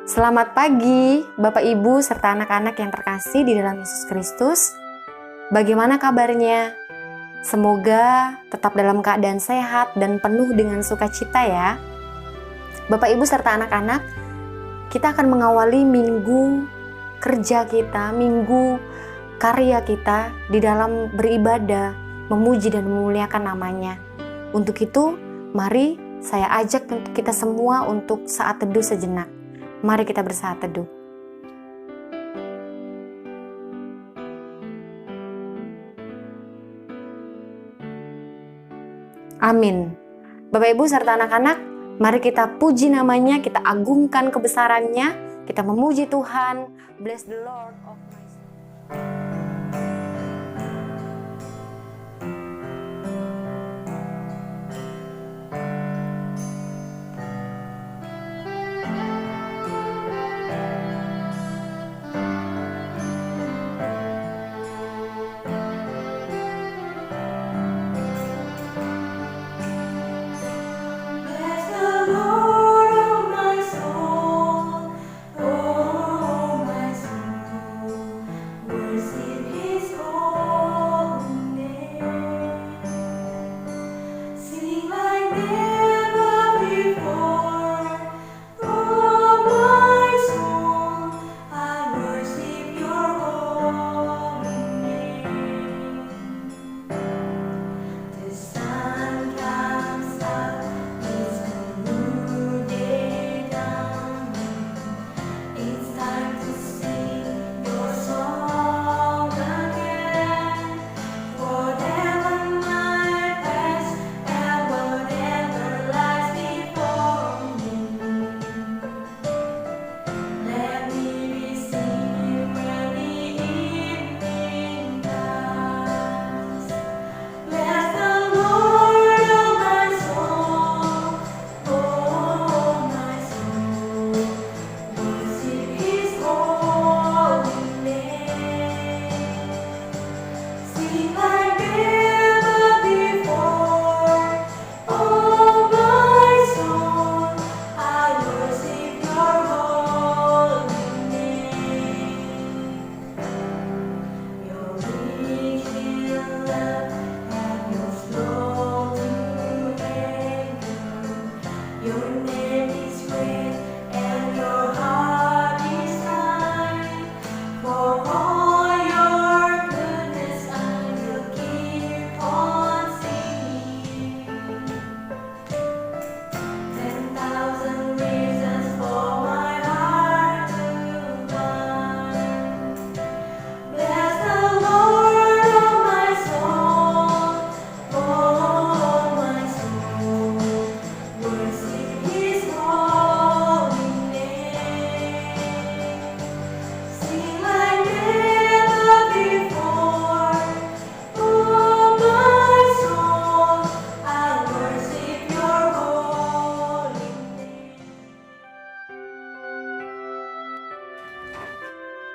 Selamat pagi, Bapak Ibu serta anak-anak yang terkasih di dalam Yesus Kristus. Bagaimana kabarnya? Semoga tetap dalam keadaan sehat dan penuh dengan sukacita ya. Bapak Ibu serta anak-anak, kita akan mengawali minggu kerja kita, minggu karya kita di dalam beribadah, memuji dan memuliakan namanya. Untuk itu, mari saya ajak kita semua untuk saat teduh sejenak. Mari kita bersaat teduh. Amin. Bapak Ibu serta anak-anak, mari kita puji namanya, kita agungkan kebesarannya, kita memuji Tuhan. Bless the Lord of my soul.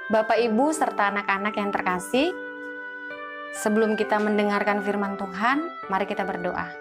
Bapak, Ibu, serta anak-anak yang terkasih, sebelum kita mendengarkan firman Tuhan, mari kita berdoa.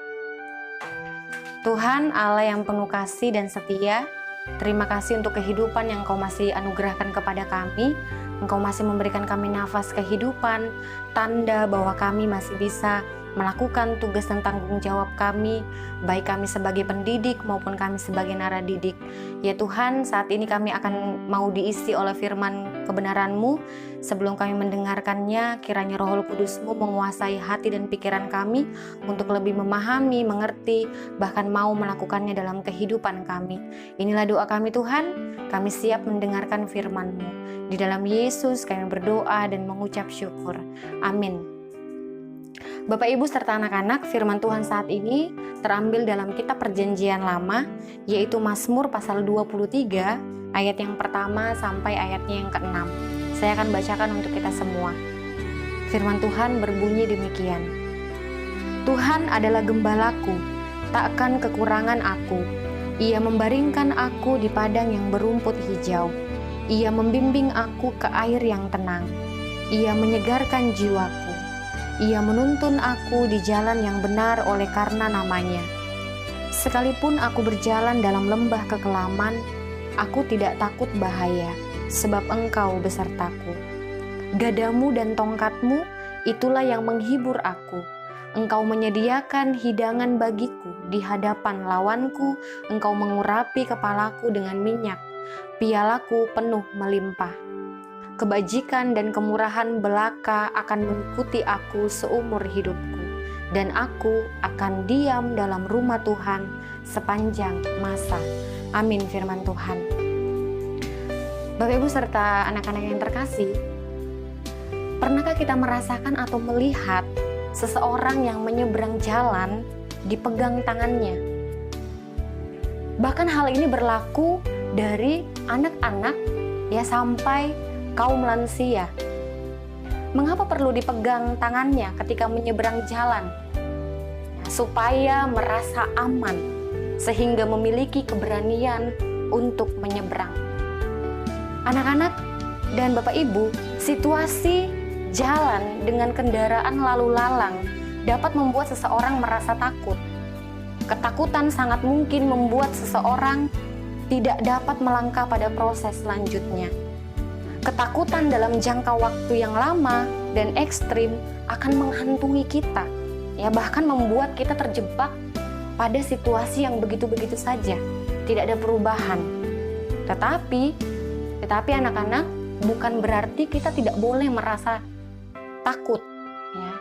Tuhan Allah yang penuh kasih dan setia, terima kasih untuk kehidupan yang Engkau masih anugerahkan kepada kami. Engkau masih memberikan kami nafas kehidupan, tanda bahwa kami masih bisa melakukan tugas dan tanggung jawab kami, baik kami sebagai pendidik maupun kami sebagai naradidik. Ya Tuhan, saat ini kami akan mau diisi oleh firman kebenaran-Mu. Sebelum kami mendengarkannya, kiranya Roh Kudus-Mu menguasai hati dan pikiran kami untuk lebih memahami, mengerti, bahkan mau melakukannya dalam kehidupan kami. Inilah doa kami Tuhan, kami siap mendengarkan firman-Mu. Di dalam Yesus kami berdoa dan mengucap syukur. Amin. Bapak, Ibu, serta anak-anak, firman Tuhan saat ini terambil dalam kitab Perjanjian Lama, yaitu Mazmur pasal 23, ayat yang pertama sampai ayatnya yang ke-6. Saya akan bacakan untuk kita semua. Firman Tuhan berbunyi demikian. Tuhan adalah gembalaku, takkan kekurangan aku. Ia membaringkan aku di padang yang berumput hijau. Ia membimbing aku ke air yang tenang. Ia menyegarkan jiwaku. Ia menuntun aku di jalan yang benar oleh karena namanya. Sekalipun aku berjalan dalam lembah kekelaman, Aku tidak takut bahaya, sebab Engkau besertaku. Gadamu dan tongkatmu, itulah yang menghibur aku. Engkau menyediakan hidangan bagiku di hadapan lawanku, Engkau mengurapi kepalaku dengan minyak, pialaku penuh melimpah. Kebajikan dan kemurahan belaka akan mengikuti aku seumur hidupku, dan aku akan diam dalam rumah Tuhan sepanjang masa. Amin firman Tuhan. Bapak Ibu serta anak-anak yang terkasih, pernahkah kita merasakan atau melihat seseorang yang menyeberang jalan dipegang tangannya? Bahkan hal ini berlaku dari anak-anak ya sampai kaum lansia. Mengapa perlu dipegang tangannya ketika menyeberang jalan? Supaya merasa aman, sehingga memiliki keberanian untuk menyeberang. Anak-anak dan Bapak Ibu, situasi jalan dengan kendaraan lalu lalang dapat membuat seseorang merasa takut. Ketakutan sangat mungkin membuat seseorang tidak dapat melangkah pada proses selanjutnya. Ketakutan dalam jangka waktu yang lama dan ekstrim akan menghantui kita, ya bahkan membuat kita terjebak pada situasi yang begitu-begitu saja, tidak ada perubahan. Tetapi anak-anak, bukan berarti kita tidak boleh merasa takut, ya.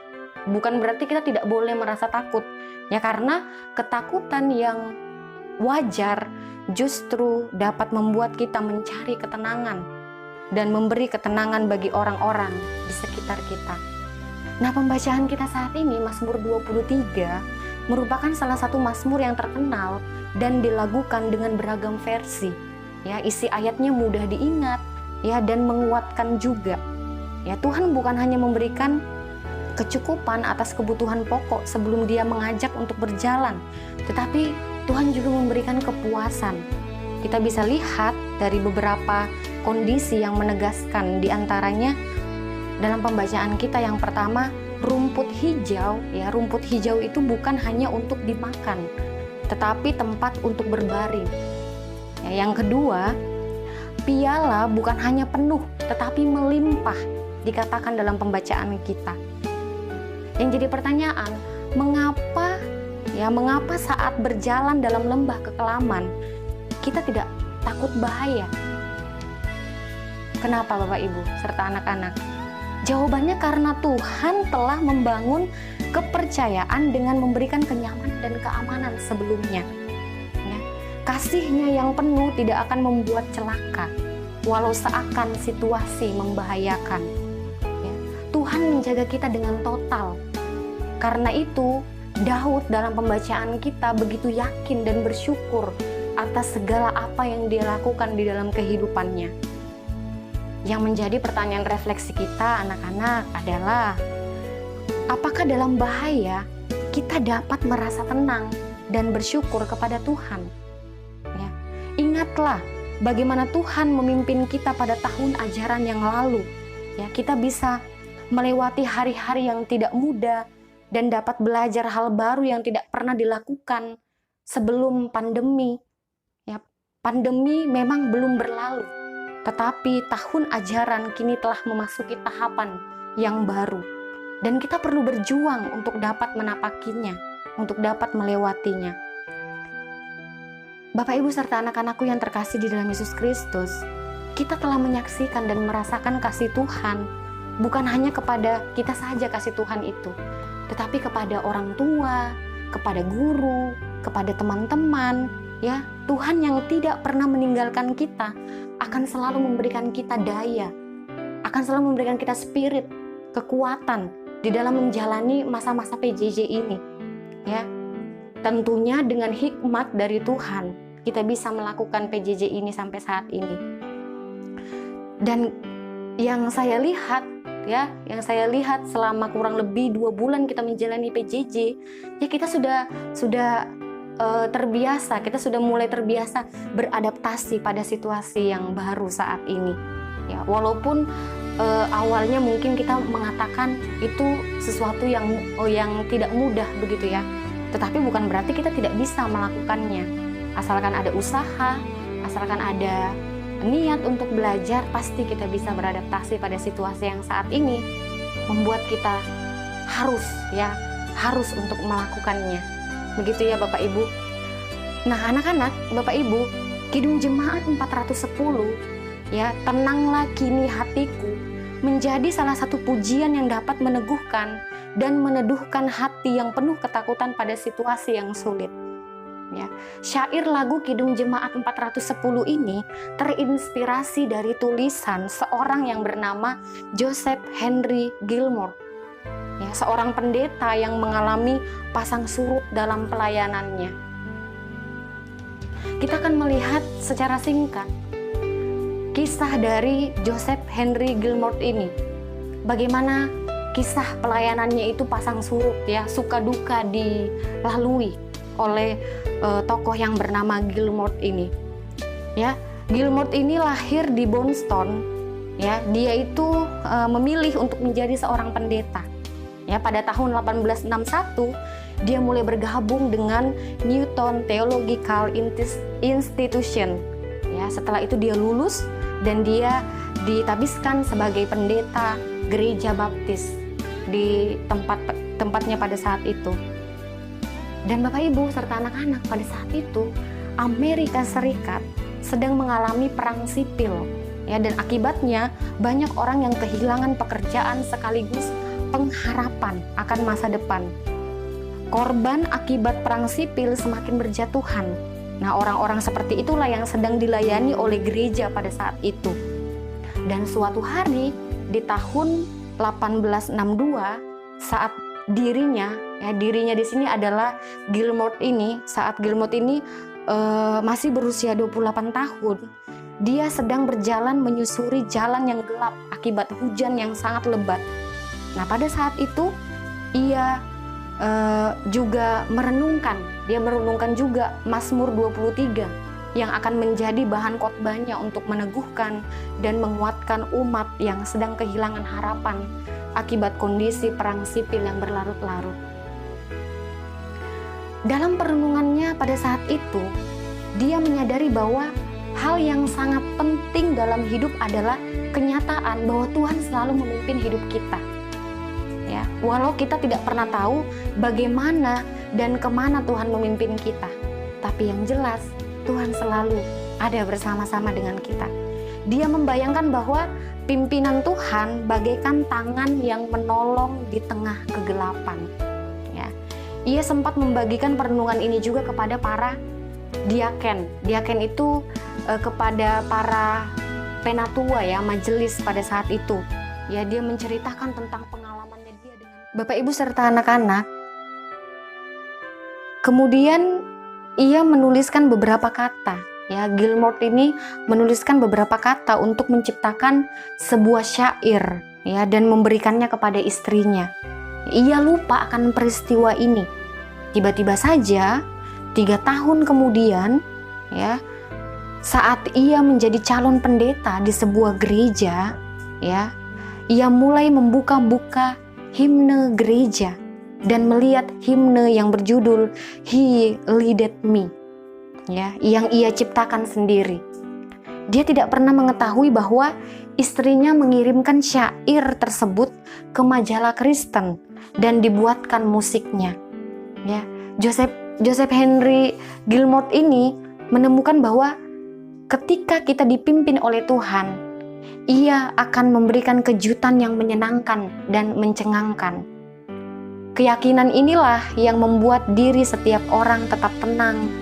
Bukan berarti kita tidak boleh merasa takut, ya karena ketakutan yang wajar justru dapat membuat kita mencari ketenangan dan memberi ketenangan bagi orang-orang di sekitar kita. Nah, pembacaan kita saat ini Mazmur 23 merupakan salah satu mazmur yang terkenal dan dilagukan dengan beragam versi. Ya, isi ayatnya mudah diingat, ya dan menguatkan juga. Ya, Tuhan bukan hanya memberikan kecukupan atas kebutuhan pokok sebelum Dia mengajak untuk berjalan, tetapi Tuhan juga memberikan kepuasan. Kita bisa lihat dari beberapa kondisi yang menegaskan, diantaranya dalam pembacaan kita yang pertama, rumput hijau. Ya, rumput hijau itu bukan hanya untuk dimakan, tetapi tempat untuk berbaring. Ya, yang kedua, piala bukan hanya penuh, tetapi melimpah, dikatakan dalam pembacaan kita. Yang jadi pertanyaan, mengapa saat berjalan dalam lembah kekelaman kita tidak takut bahaya? Kenapa Bapak Ibu serta anak-anak? Jawabannya karena Tuhan telah membangun kepercayaan dengan memberikan kenyamanan dan keamanan sebelumnya. Ya, kasih-Nya yang penuh tidak akan membuat celaka, walau seakan situasi membahayakan. Ya, Tuhan menjaga kita dengan total. Karena itu, Daud dalam pembacaan kita begitu yakin dan bersyukur atas segala apa yang Dia lakukan di dalam kehidupannya. Yang menjadi pertanyaan refleksi kita anak-anak adalah, apakah dalam bahaya kita dapat merasa tenang dan bersyukur kepada Tuhan? Ya, ingatlah bagaimana Tuhan memimpin kita pada tahun ajaran yang lalu. Ya, kita bisa melewati hari-hari yang tidak mudah dan dapat belajar hal baru yang tidak pernah dilakukan sebelum pandemi. Ya, pandemi memang belum berlalu, tetapi tahun ajaran kini telah memasuki tahapan yang baru. Dan kita perlu berjuang untuk dapat menapakinya, untuk dapat melewatinya. Bapak Ibu serta anak-anakku yang terkasih di dalam Yesus Kristus, kita telah menyaksikan dan merasakan kasih Tuhan, bukan hanya kepada kita saja kasih Tuhan itu, tetapi kepada orang tua, kepada guru, kepada teman-teman. Ya, Tuhan yang tidak pernah meninggalkan kita akan selalu memberikan kita daya, akan selalu memberikan kita spirit, kekuatan di dalam menjalani masa-masa PJJ ini. Ya, tentunya dengan hikmat dari Tuhan kita bisa melakukan PJJ ini sampai saat ini. Dan yang saya lihat selama kurang lebih 2 bulan kita menjalani PJJ, ya kita sudah terbiasa, kita sudah mulai terbiasa beradaptasi pada situasi yang baru saat ini. Ya, walaupun awalnya mungkin kita mengatakan itu sesuatu yang tidak mudah begitu ya, tetapi bukan berarti kita tidak bisa melakukannya. Asalkan ada usaha, asalkan ada niat untuk belajar, pasti kita bisa beradaptasi pada situasi yang saat ini membuat kita harus untuk melakukannya. Begitu ya Bapak Ibu. Nah anak-anak, Bapak Ibu, Kidung Jemaat 410 ya, tenanglah kini hatiku, menjadi salah satu pujian yang dapat meneguhkan dan meneduhkan hati yang penuh ketakutan pada situasi yang sulit. Ya, syair lagu Kidung Jemaat 410 ini terinspirasi dari tulisan seorang yang bernama Joseph Henry Gilmore. Ya, seorang pendeta yang mengalami pasang surut dalam pelayanannya. Kita akan melihat secara singkat kisah dari Joseph Henry Gilmore ini. Bagaimana kisah pelayanannya itu pasang surut ya, suka duka dilalui oleh tokoh yang bernama Gilmore ini. Ya, Gilmore ini lahir di Boston. Ya, dia itu memilih untuk menjadi seorang pendeta. Ya, pada tahun 1861 dia mulai bergabung dengan Newton Theological Institution. Ya, setelah itu dia lulus dan dia ditabiskan sebagai pendeta gereja baptis di tempatnya pada saat itu. Dan Bapak Ibu serta anak-anak, pada saat itu Amerika Serikat sedang mengalami perang sipil ya, dan akibatnya banyak orang yang kehilangan pekerjaan sekaligus pengharapan akan masa depan. Korban akibat perang sipil semakin berjatuhan. Nah, orang-orang seperti itulah yang sedang dilayani oleh gereja pada saat itu. Dan suatu hari di tahun 1862 saat dirinya di sini adalah Gilmore ini, saat Gilmore ini masih berusia 28 tahun, dia sedang berjalan menyusuri jalan yang gelap akibat hujan yang sangat lebat. Nah, pada saat itu ia juga merenungkan juga Mazmur 23 yang akan menjadi bahan khotbahnya untuk meneguhkan dan menguatkan umat yang sedang kehilangan harapan akibat kondisi perang sipil yang berlarut-larut. Dalam perenungannya pada saat itu, dia menyadari bahwa hal yang sangat penting dalam hidup adalah kenyataan bahwa Tuhan selalu memimpin hidup kita. Ya, walau kita tidak pernah tahu bagaimana dan kemana Tuhan memimpin kita, tapi yang jelas Tuhan selalu ada bersama-sama dengan kita. Dia membayangkan bahwa pimpinan Tuhan bagaikan tangan yang menolong di tengah kegelapan. Ya, ia sempat membagikan perenungan ini juga kepada para diaken. Diaken itu kepada para penatua ya, majelis pada saat itu. Ya, dia menceritakan tentang pengalamannya dia dengan Bapak Ibu serta anak-anak. Kemudian ia menuliskan beberapa kata. Ya, Gilmore ini menuliskan beberapa kata untuk menciptakan sebuah syair ya, dan memberikannya kepada istrinya. Ia lupa akan peristiwa ini. Tiba-tiba saja 3 tahun kemudian ya, saat ia menjadi calon pendeta di sebuah gereja ya, ia mulai membuka-buka himne gereja dan melihat himne yang berjudul He Leaded Me ya, yang ia ciptakan sendiri. Dia tidak pernah mengetahui bahwa istrinya mengirimkan syair tersebut ke majalah Kristen dan dibuatkan musiknya. Ya, Joseph Henry Gilmore ini menemukan bahwa ketika kita dipimpin oleh Tuhan, Ia akan memberikan kejutan yang menyenangkan dan mencengangkan. Keyakinan inilah yang membuat diri setiap orang tetap tenang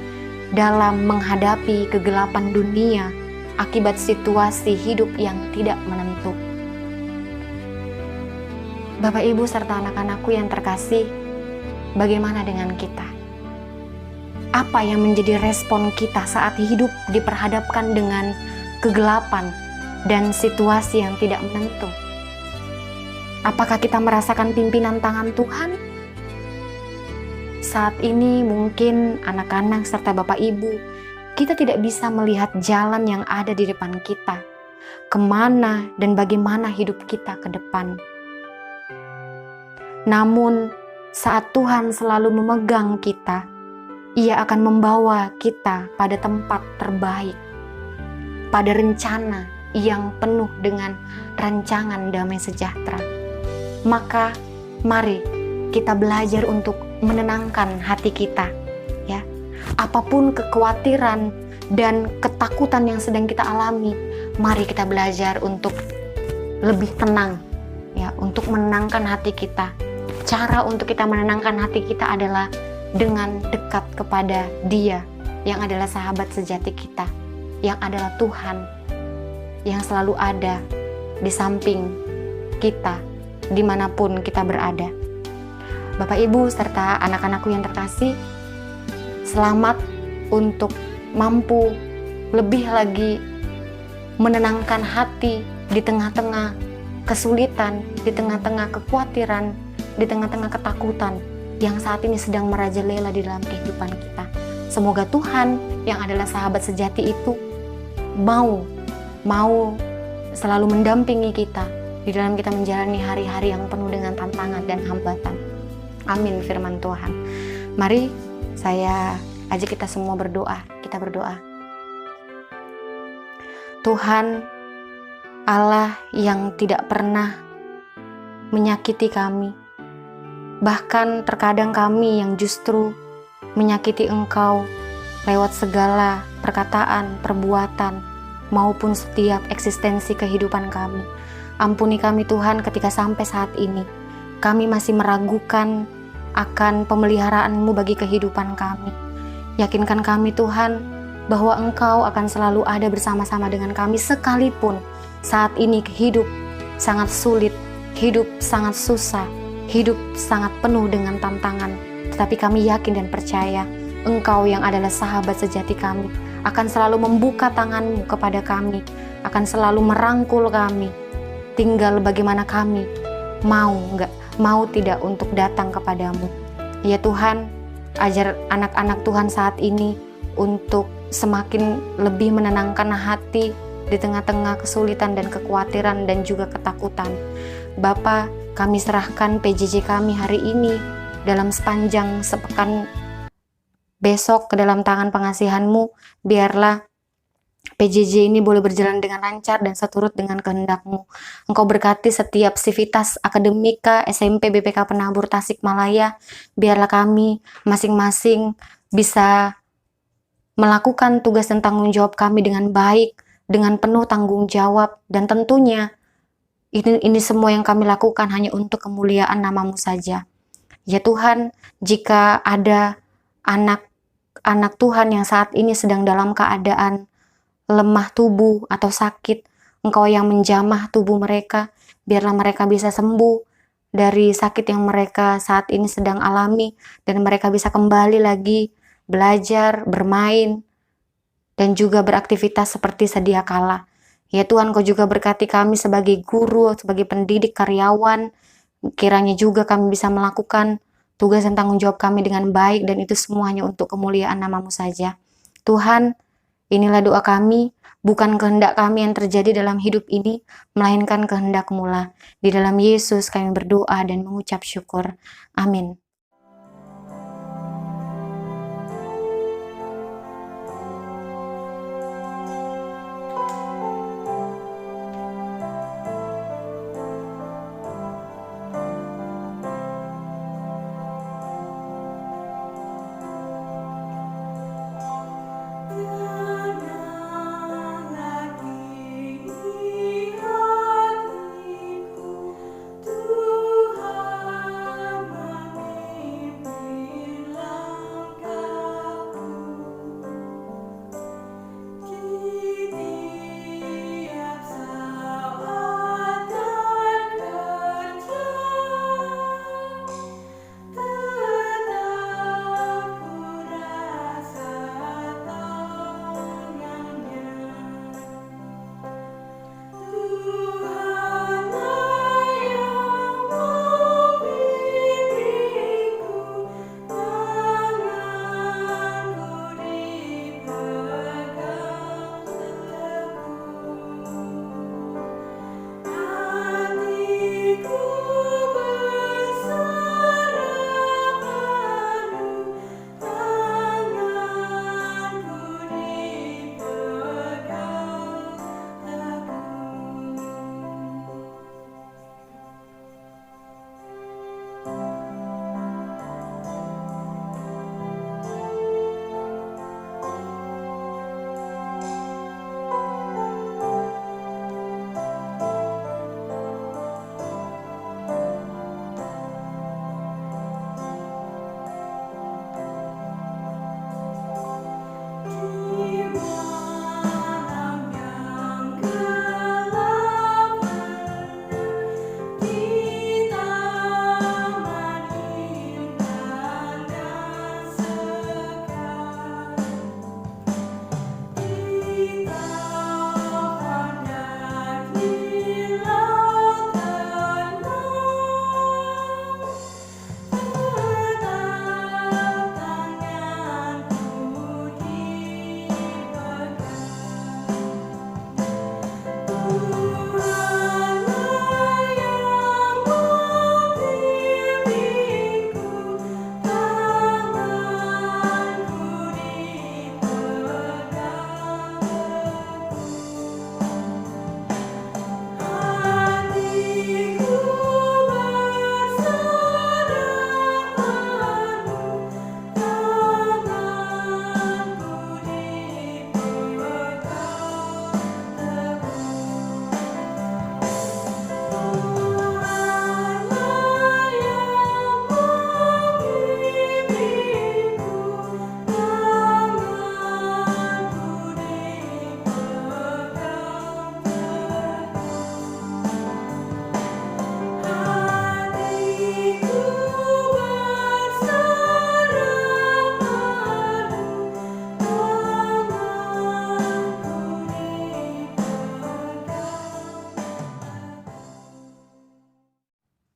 dalam menghadapi kegelapan dunia akibat situasi hidup yang tidak menentu. Bapak, Ibu, serta anak-anakku yang terkasih, bagaimana dengan kita? Apa yang menjadi respon kita saat hidup diperhadapkan dengan kegelapan dan situasi yang tidak menentu? Apakah kita merasakan pimpinan tangan Tuhan? Saat ini mungkin anak-anak serta Bapak Ibu, kita tidak bisa melihat jalan yang ada di depan kita, kemana dan bagaimana hidup kita ke depan. Namun saat Tuhan selalu memegang kita, Ia akan membawa kita pada tempat terbaik pada rencana yang penuh dengan rancangan damai sejahtera. Maka mari kita belajar untuk menenangkan hati kita, ya. Apapun kekhawatiran dan ketakutan yang sedang kita alami, mari kita belajar untuk lebih tenang, ya, untuk menenangkan hati kita. Cara untuk kita menenangkan hati kita adalah dengan dekat kepada Dia yang adalah sahabat sejati kita, yang adalah Tuhan yang selalu ada di samping kita dimanapun kita berada. Bapak, Ibu, serta anak-anakku yang terkasih, selamat untuk mampu lebih lagi menenangkan hati di tengah-tengah kesulitan, di tengah-tengah kekhawatiran, di tengah-tengah ketakutan yang saat ini sedang merajalela di dalam kehidupan kita. Semoga Tuhan yang adalah sahabat sejati itu mau selalu mendampingi kita di dalam kita menjalani hari-hari yang penuh dengan tantangan dan hambatan. Amin firman Tuhan. Mari saya ajak kita semua berdoa. Kita berdoa. Tuhan Allah yang tidak pernah menyakiti kami, bahkan terkadang kami yang justru menyakiti Engkau lewat segala perkataan, perbuatan, maupun setiap eksistensi kehidupan kami. Ampuni kami Tuhan ketika sampai saat ini kami masih meragukan akan pemeliharaan-Mu bagi kehidupan kami. Yakinkan kami Tuhan bahwa Engkau akan selalu ada bersama-sama dengan kami sekalipun saat ini hidup sangat sulit, hidup sangat susah, hidup sangat penuh dengan tantangan. Tetapi kami yakin dan percaya Engkau yang adalah sahabat sejati kami akan selalu membuka tangan-Mu kepada kami, akan selalu merangkul kami. Tinggal bagaimana kami mau tidak untuk datang kepadamu. Ya Tuhan, ajar anak-anak Tuhan saat ini untuk semakin lebih menenangkan hati di tengah-tengah kesulitan dan kekhawatiran dan juga ketakutan. Bapa, kami serahkan PJJ kami hari ini dalam sepanjang sepekan besok ke dalam tangan pengasihan-Mu. Biarlah PJJ ini boleh berjalan dengan lancar dan seturut dengan kehendak-Mu. Engkau berkati setiap sivitas akademika SMP BPK Penabur Tasikmalaya. Biarlah kami masing-masing bisa melakukan tugas dan tanggung jawab kami dengan baik, dengan penuh tanggung jawab, dan tentunya ini semua yang kami lakukan hanya untuk kemuliaan nama-Mu saja. Ya Tuhan, jika ada anak Tuhan yang saat ini sedang dalam keadaan lemah tubuh atau sakit, Engkau yang menjamah tubuh mereka, biarlah mereka bisa sembuh dari sakit yang mereka saat ini sedang alami, dan mereka bisa kembali lagi belajar, bermain, dan juga beraktivitas seperti sedia kala. Ya Tuhan, Kau juga berkati kami sebagai guru, sebagai pendidik, karyawan, kiranya juga kami bisa melakukan tugas dan tanggung jawab kami dengan baik, dan itu semuanya untuk kemuliaan nama-Mu saja. Tuhan, inilah doa kami, bukan kehendak kami yang terjadi dalam hidup ini, melainkan kehendak-Mu lah. Di dalam Yesus kami berdoa dan mengucap syukur. Amin.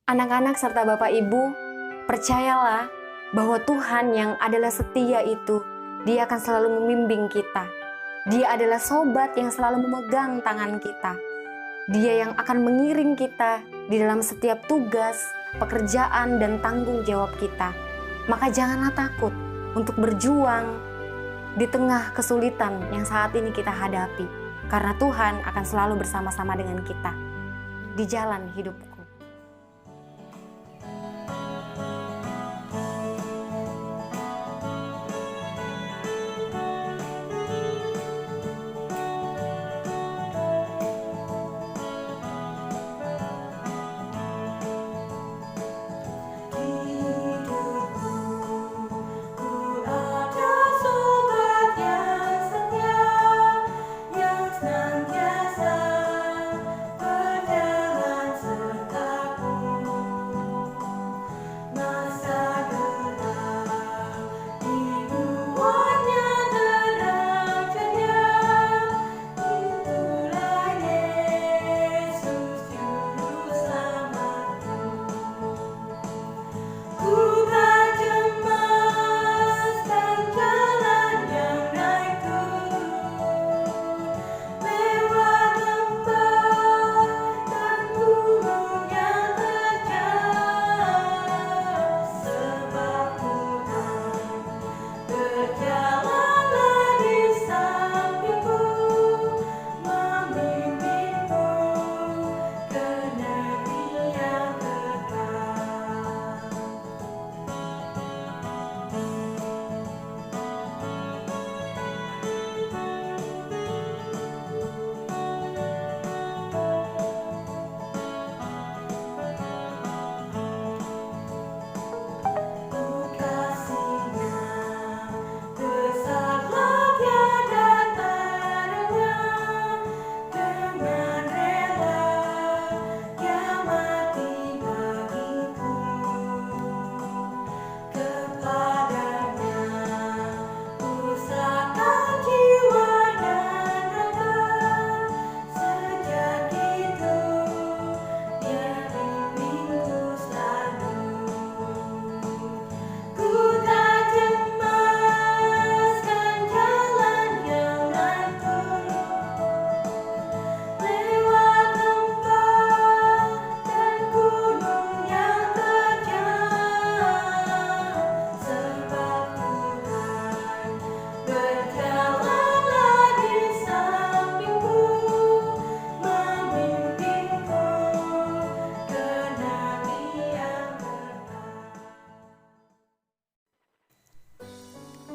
Anak-anak serta Bapak Ibu, percayalah bahwa Tuhan yang adalah setia itu, Dia akan selalu membimbing kita. Dia adalah sobat yang selalu memegang tangan kita. Dia yang akan mengiring kita di dalam setiap tugas, pekerjaan, dan tanggung jawab kita. Maka janganlah takut untuk berjuang di tengah kesulitan yang saat ini kita hadapi. Karena Tuhan akan selalu bersama-sama dengan kita di jalan hidupku.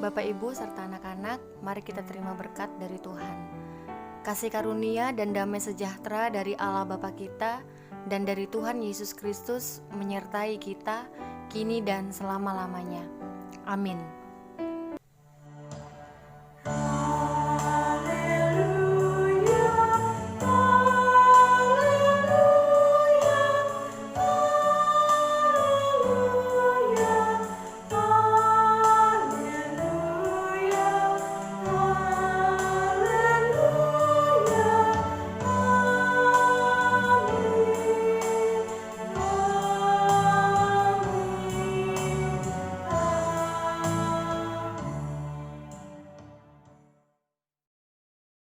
Bapak, Ibu, serta anak-anak, mari kita terima berkat dari Tuhan. Kasih karunia dan damai sejahtera dari Allah Bapa kita dan dari Tuhan Yesus Kristus menyertai kita kini dan selama-lamanya. Amin.